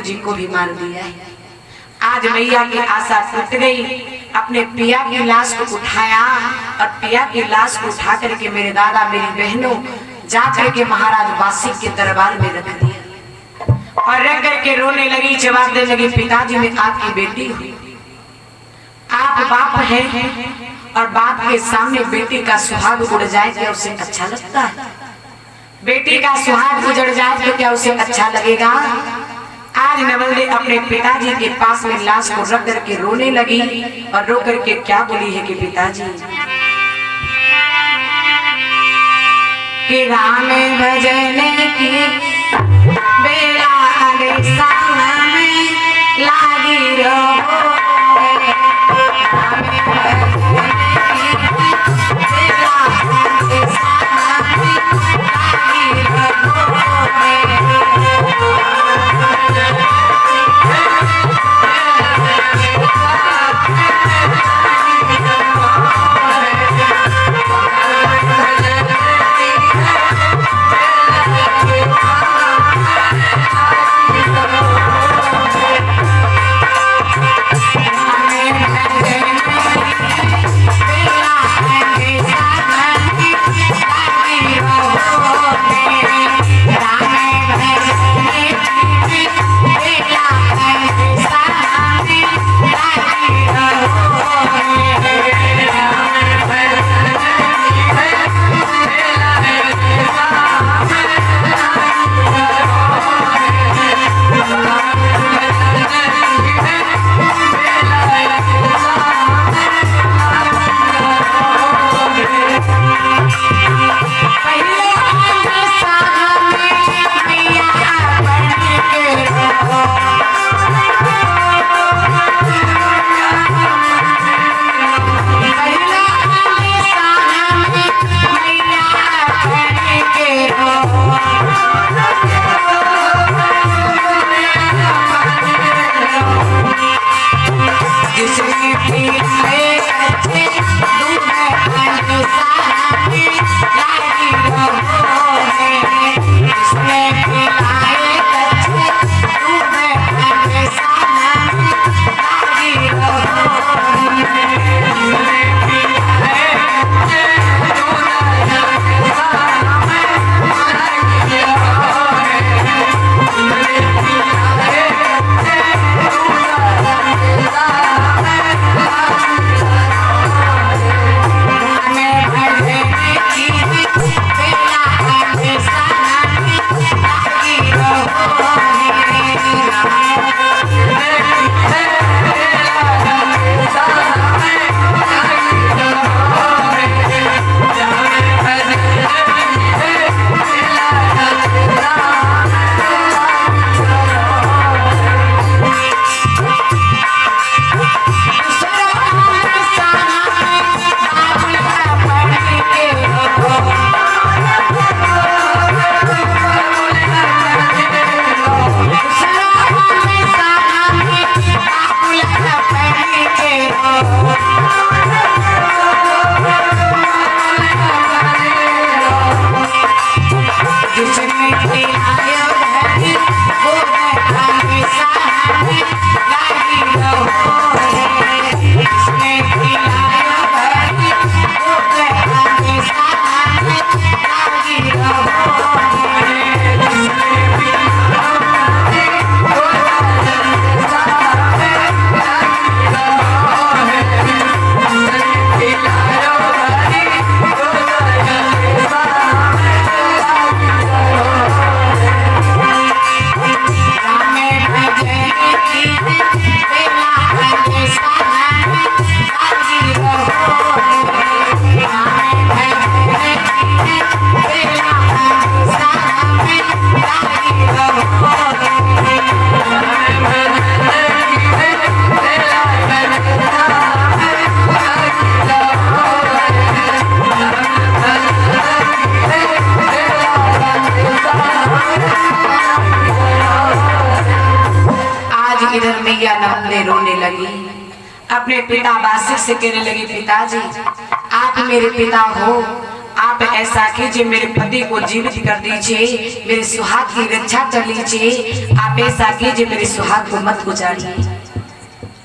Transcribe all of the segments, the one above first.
जी को भी मार दिया है। आज मैया की आशा टूट गई। अपने पिया की लाश को उठाया और पिया की लाश को उठा करके मेरे दादा मेरी बहनों जा करके महाराज वासिक के दरबार में रख दिया और रख करके रोने लगी, जवाब देने लगी, पिताजी मैं आपकी बेटी हूँ, आप बाप हैं और बाप के सामने बेटी का सुहाग उड़ जाए क्या उसे अच्छा लगता है? बेटी का सुहाग उजड़ जाए तो क्या उसे अच्छा लगेगा? आज नवल अपने पिताजी के पास में लाश को रख करके रोने लगी और रो करके क्या बोली है कि पिताजी कि राम भजन की बेला में लागी रहो, रोने लगी। अपने पिता वासिक से कहने लगी, पिताजी आप मेरे पिता हो आप ऐसा कीजिए, मेरे पति को जीवित कर दीजिए, मेरे सुहाग की रक्षा कर लीजिए, आप ऐसा कीजिए, मेरे सुहाग को मत गुजारिए।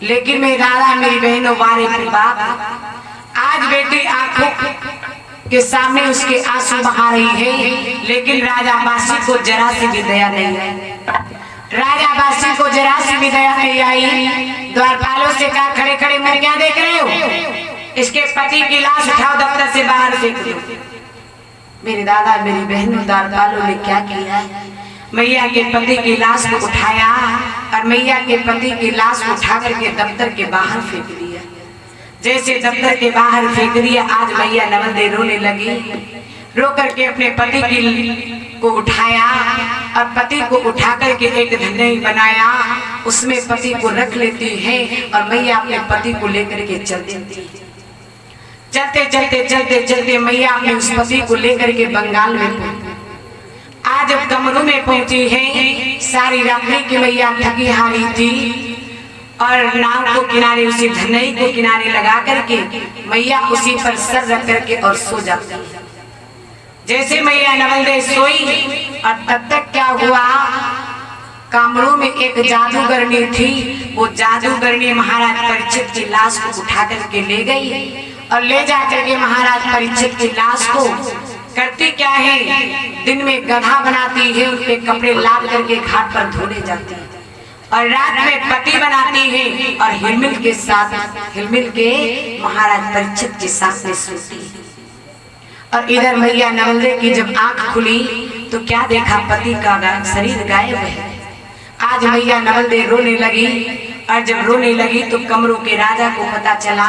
लेकिन मेरे दादा मेरी बहनों वारे बाप, आज बेटी आंखों के सामने उसके आंसू बहा रही है, लेकिन राजा बासी को जरा सी भी दया नहीं है। राजा बासी को जरा सी भी दया नहीं आई। द्वारपालों से कहा, खड़े खड़े मुझे क्या देख रहे हो, इसके पति की लाश उठाओ, दफ्तर से बाहर फेंक दो। मेरे दादा मेरी बहनों, द्वारपालों ने क्या किया, मैया के पति की लाश को उठाया और मैया के पति की लाश को उठा करके दफ्तर के बाहर फेंक दिया। जैसे दफ्तर के बाहर फेंक दिया, आज मैया नवल रोने लगी। रो करके अपने पति को उठाया और पति को उठा करके एक धन्यई बनाया, उसमें पति को रख लेती है और मैया अपने पति को लेकर के चल देती है। चलते चलते चलते चलते मैया अपने उस पति को लेकर के बंगाल में पहुंची। आज जब कमरू में पहुंची है, सारी रात्रि की मैया थकी हारी थी और नाव को किनारे, उसी धन्यई को किनारे लगा करके मैया उसी पर सर रख करके और सो जाती है। जैसे मैया नवल सोई और तब तक क्या हुआ, कामरू में एक जादूगरनी थी। वो जादूगरनी महाराज परीक्षित की लाश को उठा करके ले गई और ले जाकर के महाराज परीक्षित की लाश को करती क्या है, दिन में गधा बनाती है, उनके कपड़े लाद करके घाट पर धोने जाती है और रात में पति बनाती है और हिलमिल के महाराज परीक्षित के साथ में सोती है। और इधर मैया नवल की जब आंख खुली तो क्या देखा, पति का शरीर गायब है। आज मैया नवल रोने लगी और जब रोने लगी तो कमरू के राजा को पता चला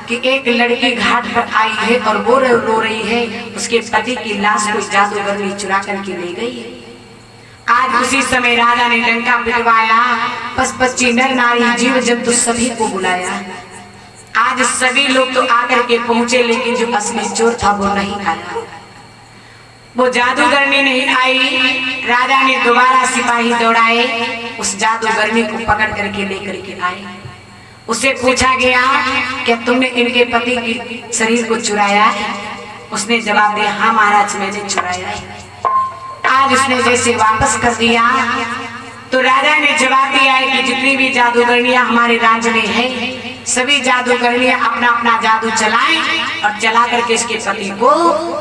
कि एक लड़की घाट पर आई है और वो रो रही है, उसके पति की लाश को जादूगरनी चुरा करके ले गई है। आज उसी समय राजा ने डंका पिटवाया, पशु नर नारी जीव जंतु सभी को बुलाया। आज सभी लोग तो आकर के पहुंचे, लेकिन जो असली चोर था वो नहीं आया, वो जादूगरनी नहीं आई। राजा ने दोबारा सिपाही दौड़ाए, उस जादूगरनी को पकड़ करके लेकर के आए। उसे पूछा गया, क्या तुमने इनके पति की शरीर को चुराया है? उसने जवाब दिया, हाँ महाराज मैंने चुराया है। आज उसने जैसे वापस कर दिया तो राजा ने जवाब दिया है कि जितनी भी जादूगरनियां हमारे राज्य में है, सभी जादूगरनियां अपना अपना जादू चलाएं और चला करके इसके पति को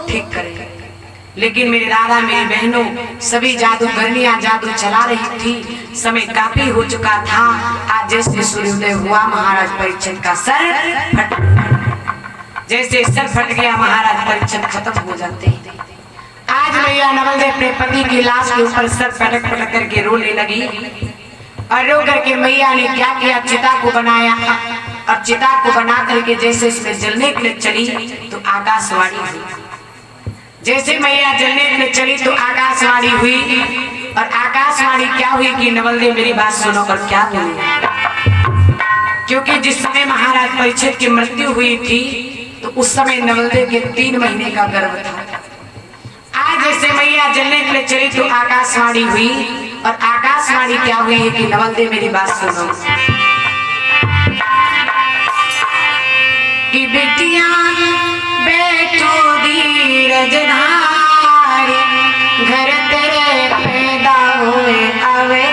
ठीक करें। लेकिन मेरे दादा मेरी बहनों, सभी जादूगरनियां जादू चला रही थी, समय काफी हो चुका था। आज जैसे सूर्योदय हुआ, महाराज परीक्षित का सर फट, जैसे सर फट गया महाराज परीक्षित खत्म हो जाते। आज मैया नवल अपने पति की लाश के ऊपर सर पटक पटक करके रोने लगी और रो करके मैया ने क्या किया, चिता को बनाया और चिता को बना करके जैसे इसमें जलने के लिए चली तो आकाशवाणी हुई। जैसे मैया जलने के लिए चली तो आकाशवाणी हुई और आकाशवाणी क्या हुई कि नवल मेरी बात सुनो और क्या बोले, क्योंकि जिस समय महाराज परीक्षित की मृत्यु हुई थी तो उस समय नवल के 3 महीने का गर्भ था। आज जैसे मैया जलने के लिए चली तो आकाशवाणी हुई और आकाशवाणी क्या हुई है कि नवल मेरी बात सुनो कि बेटियां बैठो धीरज धारी, घर तेरे पैदा हुए अवे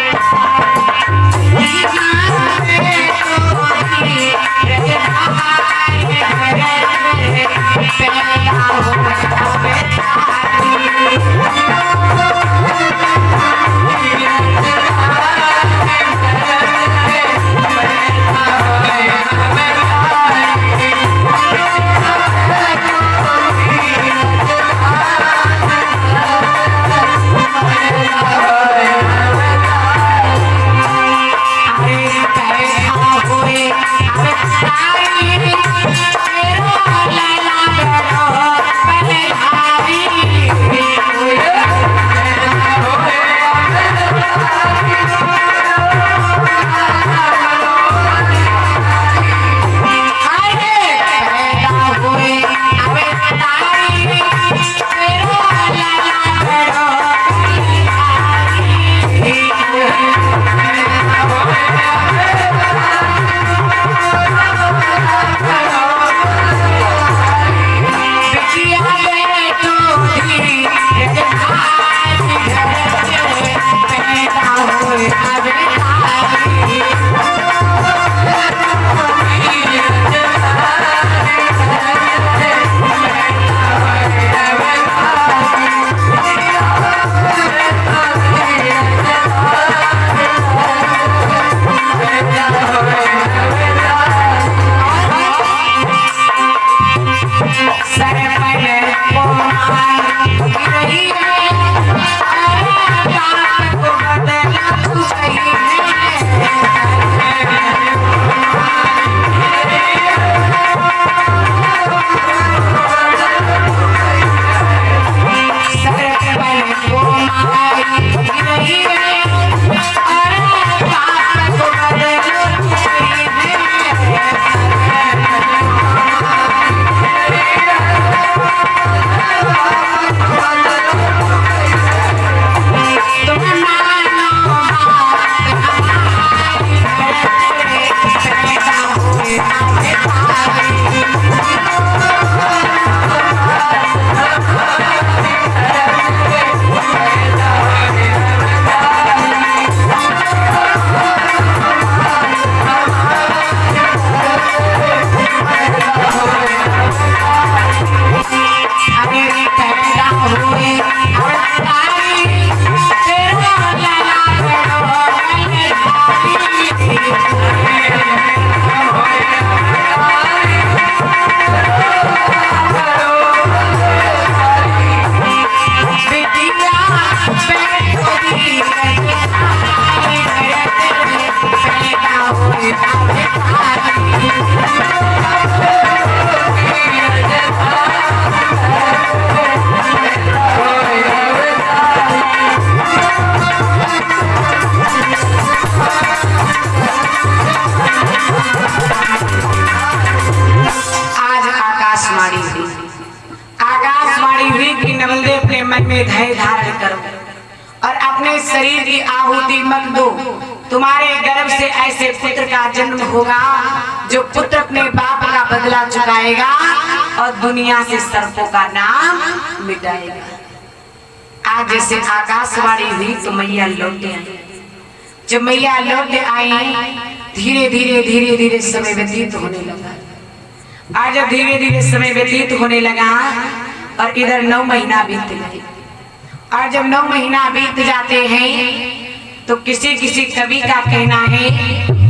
में धैर्य धारण करो और अपने शरीर की आहुति मत दो। तुम्हारे गर्भ से ऐसे पुत्र का जन्म होगा जो पुत्र अपने बाप का बदला चुकाएगा और दुनिया से सर्पों का नाम मिटाएगा। आज जैसे आकाशवाणी हुई तो मैया लौटे आई। जब मैया लौटे आई, धीरे धीरे धीरे धीरे समय व्यतीत होने लगा। आज जब धीरे धीरे समय व्यतीत होने लगा और इधर 9 महीना बीत गए। और जब 9 महीना बीत जाते हैं तो किसी किसी कवि का कहना है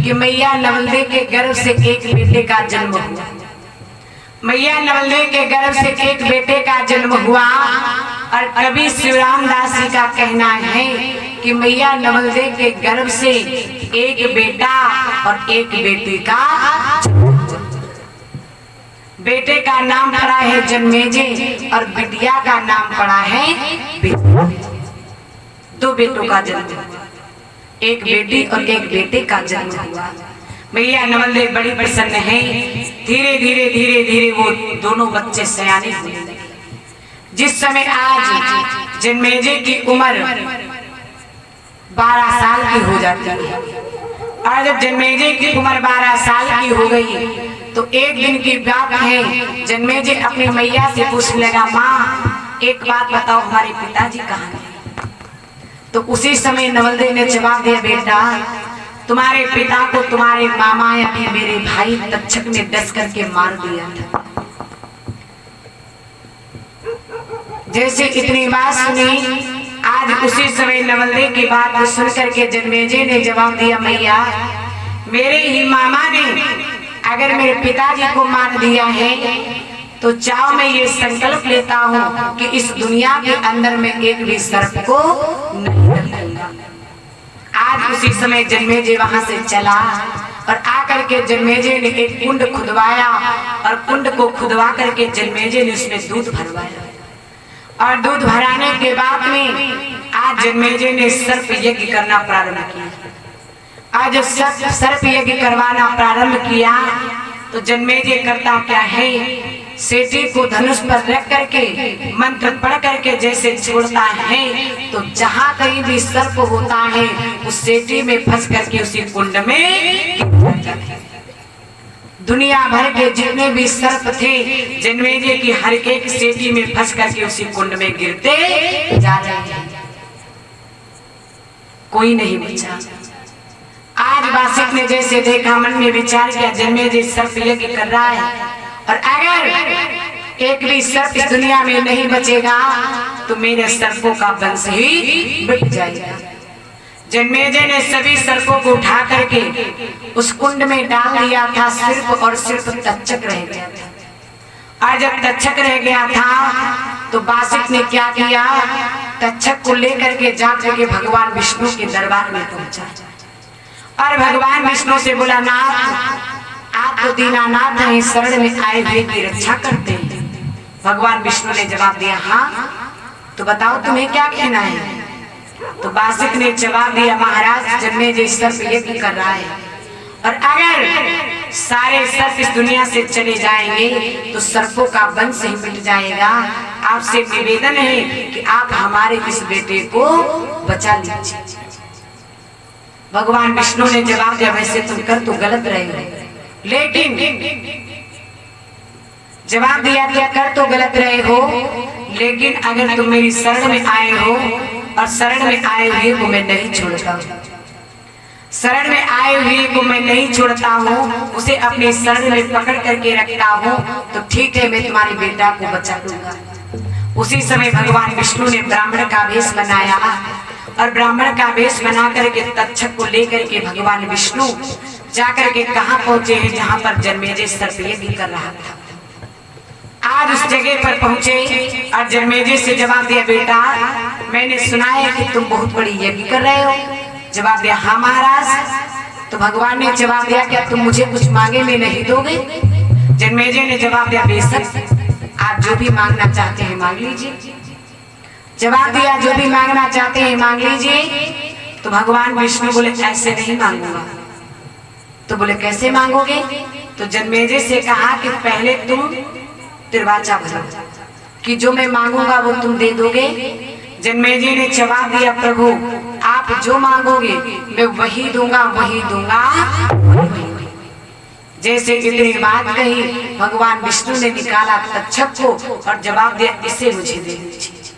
कि मैया नवलदे के गर्भ से एक बेटे का जन्म हुआ। मैया नवलदे के गर्भ से एक बेटे का जन्म हुआ। और कवि शिवराम दास जी का कहना है कि मैया नवलदे के गर्भ से एक बेटा और एक बेटी का बेटे का नाम पड़ा है जन्मेजय और बिटिया का नाम पड़ा है बेटी। 2 बेटों का जन्म, एक बेटी और एक बेटे का जन्म हुआ। मैया नवलदे बड़ी प्रसन्न है। धीरे धीरे धीरे धीरे वो दोनों बच्चे सयाने होने लगे। जिस समय आज जन्मेजय की उम्र 12 साल की हो जाती है और जब जन्मेजय की उम्र 12 साल की हो गई तो एक दिन की बात है, जन्मेजय अपनी मैया से पूछने लगा, माँ एक बात बताओ, हमारे पिताजी कहाँ गए? तो उसी समय नवलदे ने जवाब दिया, बेटा तुम्हारे पिता को तुम्हारे मामा या मेरे भाई तक्षक ने डस करके मार दिया था। जैसे इतनी बात सुनी, आज उसी समय नवलदे की बात को सुन करके जन्मेजय ने जवाब दिया, मैया मेरे ही मामा ने अगर मेरे पिताजी को मार दिया है तो चाहो मैं ये संकल्प लेता हूँ कि इस दुनिया के अंदर में एक भी सर्प को नहीं रखूंगा। आज उसी समय जन्मेजय वहां से चला और आकर के जन्मेजय ने एक कुंड खुदवाया और कुंड को खुदवा करके जन्मेजय ने उसमें दूध भरवाया और दूध भराने के बाद में आज जन्मेजय ने सर्प यज्ञ करना प्रारंभ किया। आज सर्प यज्ञ करवाना प्रारंभ किया तो जन्मेजय करता क्या है, सेठी को धनुष पर रख करके मंत्र पढ़ करके जैसे छोड़ता है तो जहां कहीं भी सर्प होता है उस सेठी में फंस करके उसी कुंड में गिर जाता है। दुनिया भर के जितने भी सर्प थे जन्मेजय की हर एक सेठी में फंस करके उसी कुंड में गिरते जा रहे हैं, कोई नहीं बचा। आज वासिक ने जैसे देखा, मन में विचार किया, जन्मेजय सर्प यज्ञ कर रहा है और अगर एक भी सर्प इस दुनिया में नहीं बचेगा तो मेरे सर्पों का वंश ही मिट जाएगा। जन्मेजय ने सभी सर्पों को उठा करके उस कुंड में डाल दिया था। सिर्फ और सिर्फ तक्षक रह गया था। और जब तक्षक रह गया था तो वासिक ने क्या किया, तक्षक को लेकर के जाकर के भगवान विष्णु के दरबार में पहुंचा और भगवान विष्णु से बोला, नाथ आप तो दीनानाथ हैं, शरण में आए हुए की रक्षा करते हैं। भगवान विष्णु ने जवाब दिया, हाँ तो बताओ तुम्हें क्या कहना है। तो वासिक ने जवाब दिया, महाराज जन्मेजय सर्प यज्ञ कर रहा है और अगर सारे सर्प इस दुनिया से चले जाएंगे तो सर्पों का वंश ही मिट जाएगा। आपसे निवेदन है कि आप हमारे इस बेटे को बचा लीजिए। भगवान विष्णु ने जवाब दिया, वैसे तुम कर तो गलत रहे हो, लेकिन जवाब दिया क्या, कर तो गलत रहे हो लेकिन अगर तुम मेरी शरण में आए हो और शरण में आए हुए को मैं नहीं छोड़ता हूँ, शरण में आए हुए को मैं नहीं छोड़ता हूँ, उसे अपने शरण में पकड़ करके रखता हूँ तो ठीक है, मैं तुम्हारे बेटा को बचा लूंगा। उसी समय भगवान विष्णु ने ब्राह्मण का वेश बनाया और ब्राह्मण का वेश बना करके तक्षक को लेकर के भगवान विष्णु जाकर के कहाँ पहुंचे हैं, जहाँ पर जन्मेजय सर्प यज्ञ कर रहा था। आज उस जगह पर पहुंचे और जन्मेजय से जवाब दिया, बेटा मैंने सुना है कि तुम बहुत बड़ी यज्ञ कर रहे हो। जवाब दिया, हाँ महाराज। तो भगवान ने जवाब दिया, क्या तुम मुझे कुछ मांगे में नहीं दोगे। जन्मेजय ने जवाब दिया, बेशक आप जो भी मांगना चाहते हैं मांग लीजिए। जवाब दिया, जो भी मांगना चाहते हैं मांग लीजिए। तो भगवान विष्णु बोले, ऐसे नहीं मांगूंगा। तो बोले, कैसे मांगोगे। तो जन्मेजय से कहा कि पहले तुम तिरवाचा भरो कि जो मैं मांगूंगा वो तुम दे दोगे जन्मेजय ने जवाब दिया, प्रभु आप जो मांगोगे मैं वही दूंगा, वही दूंगा। जैसे इतनी बात कही, भगवान विष्णु ने निकाला तक्षक को और जवाब दिया, इसे मुझे दे दीजिए।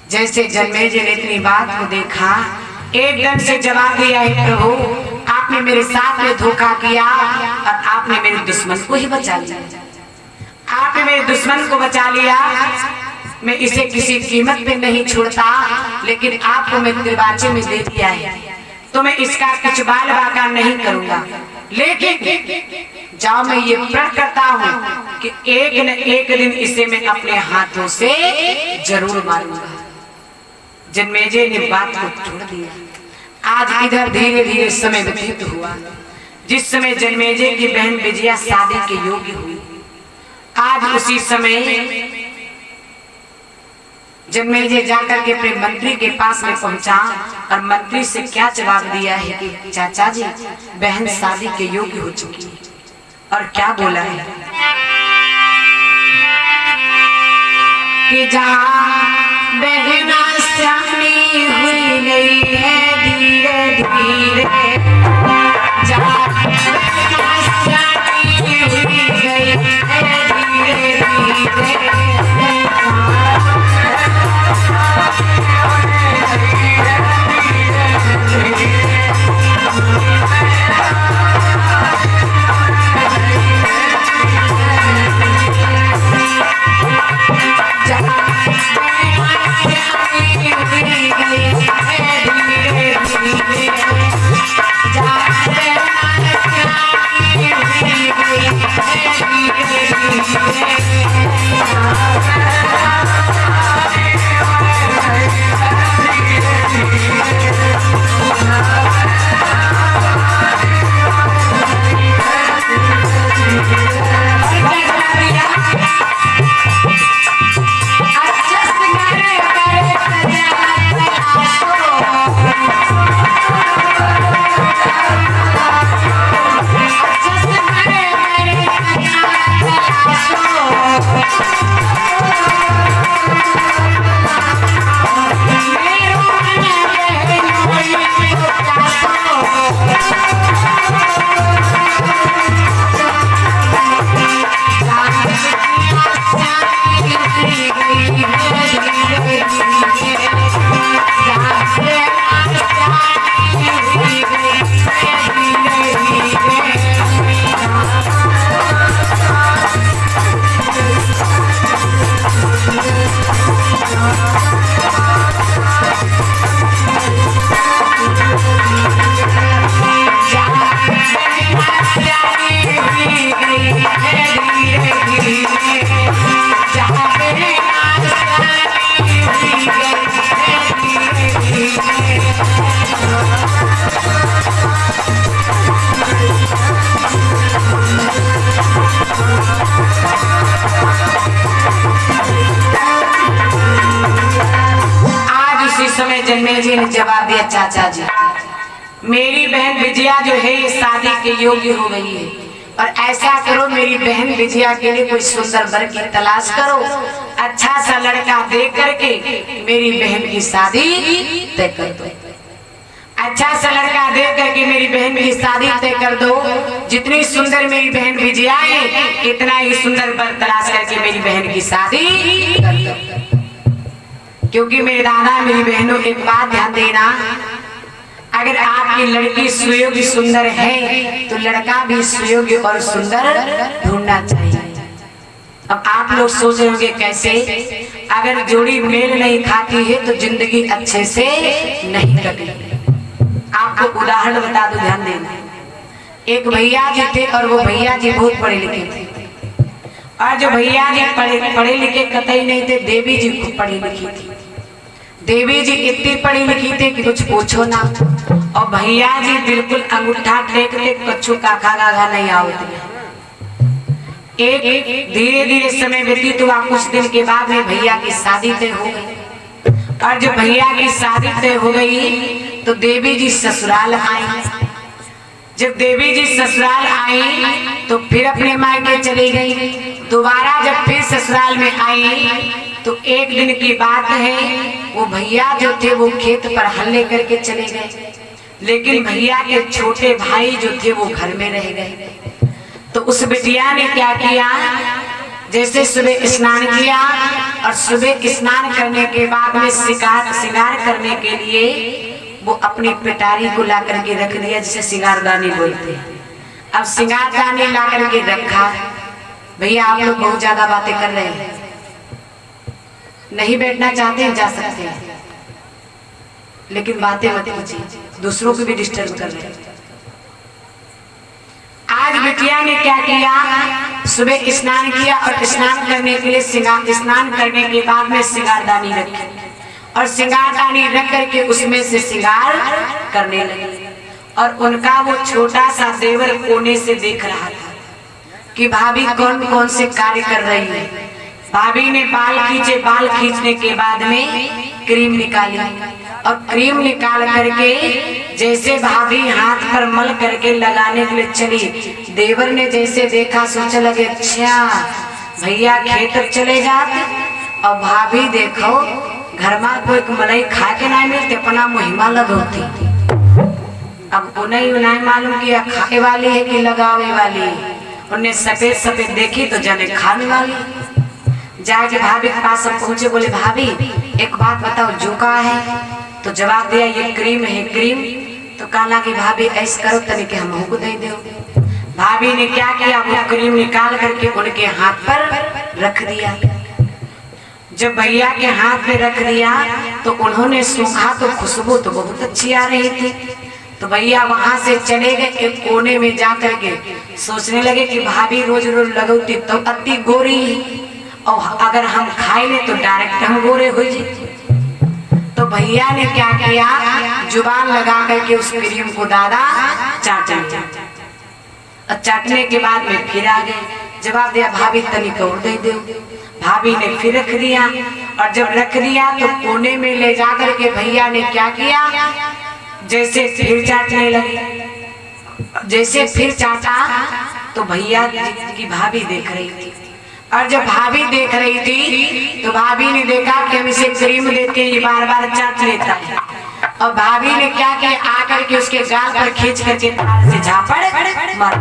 जैसे जन्मेजय ने इतनी बात को देखा, एकदम से जवाब दिया, है प्रभु आपने मेरे साथ में धोखा किया और आपने मेरे दुश्मन को ही बचा लिया। आपने मेरे दुश्मन को बचा लिया, मैं इसे किसी कीमत पे नहीं छोड़ता, लेकिन आपको मैं दिलबाचे में दे दिया है तो मैं इसका कुछ बाल बाका नहीं करूंगा। लेकिन जाओ, मैं ये प्रण करता हूँ कि एक न एक दिन इसे मैं अपने हाथों से जरूर मारूंगा। जन्मेजय ने बात को छोड़ दिया। आज इधर धीरे धीरे समय व्यतीत हुआ। जिस समय जन्मेजय की बहन विजया शादी के योग्य हुई, आज उसी समय जन्मेजय जाकर के अपने मंत्री के पास में पहुंचा और मंत्री से क्या जवाब दिया है कि चाचा जी बहन शादी के योग्य हो चुकी है। और क्या बोला है कि जहाँ बहना श्यामी हुई गई है धीरे धीरे, जहाँ बहना श्यामी हुई गई है धीरे धीरे, जन्मेजय ने जवाब दिया, चाचा जी मेरी बहन विजया जो है ये शादी के योग्य हो गई है, और ऐसा करो मेरी बहन विजया के लिए कोई सुंदर वर की तलाश करो, अच्छा सा लड़का दे करके मेरी बहन की शादी तय कर दो। अच्छा सा लड़का दे करके मेरी बहन की शादी तय कर दो। जितनी सुंदर मेरी बहन विजया है, इतना ही सुंदर वर तलाश करके मेरी बहन की शादी कर दो। क्योंकि मेरे दादा मेरी बहनों एक बात ध्यान देना, अगर आपकी लड़की सुयोग्य सुंदर है तो लड़का भी सुयोग्य और सुंदर ढूंढना चाहिए। अब आप लोग सोच रहे होंगे कैसे, अगर जोड़ी मेल नहीं खाती है तो जिंदगी अच्छे से नहीं कटेगी। आपको उदाहरण बता दो, ध्यान देना। एक भैया जी थे और वो भैया जी बहुत पढ़े लिखे थे, और जो भैया जी पढ़े लिखे कतई नहीं थे, देवी जी खूब पढ़ी लिखी थी। देवी जी इतनी पढ़ी लिखी थी कि कुछ पूछो ना, और भैया जी बिल्कुल अंगूठा टेकते कच्चू का खागा नहीं आवती। एक धीरे धीरे समय व्यतीत हुआ, कुछ दिन के बाद में भैया की शादी तय हो गई, और जब भैया की शादी तय हो गई तो देवी जी ससुराल आई। जब देवी जी ससुराल आई तो फिर अपने मायके चली गई। दोबारा जब फिर ससुराल में आई तो एक दिन की बात है, वो भैया जो थे वो खेत पर हल लेकर के चले गए, लेकिन भैया के छोटे भाई जो थे वो घर में रह गए। तो उस बिटिया ने क्या किया, जैसे सुबह स्नान किया और सुबह स्नान करने के बाद में श्रृंगार करने के लिए वो अपनी पिटारी को ला करके रख दिया, जिसे श्रृंगारदानी बोलते हैं। अब श्रृंगारदानी ला करके रखा। भैया आप लोग बहुत ज्यादा बातें कर रहे हैं, नहीं बैठना चाहते हैं जा सकते हैं, लेकिन बातें मत कीजिए, दूसरों को भी डिस्टर्ब कर रहे हैं। आज बिटिया ने क्या किया, सुबह स्नान किया और स्नान करने के लिए स्नान करने के बाद में श्रृंगारदानी रखी और श्रृंगारदानी रख करके उसमें से श्रृंगार करने लगी। और उनका वो छोटा सा देवर कोने से देख रहा था कि भाभी कौन कौन से कार्य कर रही है। भाभी ने बाल खींचे, बाल खींचने के बाद में क्रीम निकाली और क्रीम निकाल करके जैसे भाभी हाथ पर मल करके लगाने के लिए चली, देवर ने जैसे देखा सोचने लगे अच्छा भैया खेत चले जाते और भाभी देखो घर में कोई मलाई खा के नहीं मिलते, अपना मुहिमा लगोती। अब उन्हें मालूम किया खाने वाली है कि लगावे वाली, उन्हें सफेद सफेद देखी तो जाने खाने वाली। जाके भाभी के पास हम पहुंचे, बोले भाभी एक बात बताओ जो का है, तो जवाब दिया ये क्रीम है क्रीम। तो कहला कि भाभी ऐसे करो तनी के हमको दे दो। भाभी ने क्या किया, वो क्रीम निकाल करके उनके हाथ पर रख दिया। जब भैया के हाथ में रख दिया तो उन्होंने सूखा तो खुशबू तो बहुत अच्छी आ रही थी। तो भैया वहां से चले गए, एक कोने में जा करके सोचने लगे कि भाभी रोज रोज लगौती तो अति गोरी, और अगर हम खाए ले तो डायरेक्ट हम गोरे हो जाए। तो भैया ने क्या किया, जुबान लगा करके उस क्रीम को दादा चाटा और चाटने के बाद में फिर आ गए। जवाब दिया भाभी तनिक और दे दो। भाभी ने फिर रख दिया और जब रख दिया तो कोने में ले जा करके भैया ने क्या किया, जैसे फिर चाटने लगी। जैसे फिर चाटा तो भैया की भाभी देख रही थी, और जब भाभी देख रही थी तो भाभी ने देखा कि हम इसे क्रीम देते ये बार बार चाट लेता है। और भाभी ने क्या किया, आकर के उसके गाल पर खींच करके तार से झापड़ मार,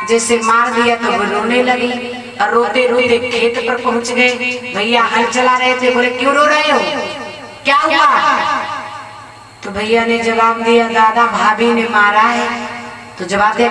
जैसे मार दिया तो वो रोने लगी और रोते रोते खेत पर पहुंच गए। भैया हल चला रहे थे, बोले क्यों रो रहे हो, क्या हुआ? तो भैया ने जवाब दिया दादा भाभी ने मारा है। तो जवाब दिया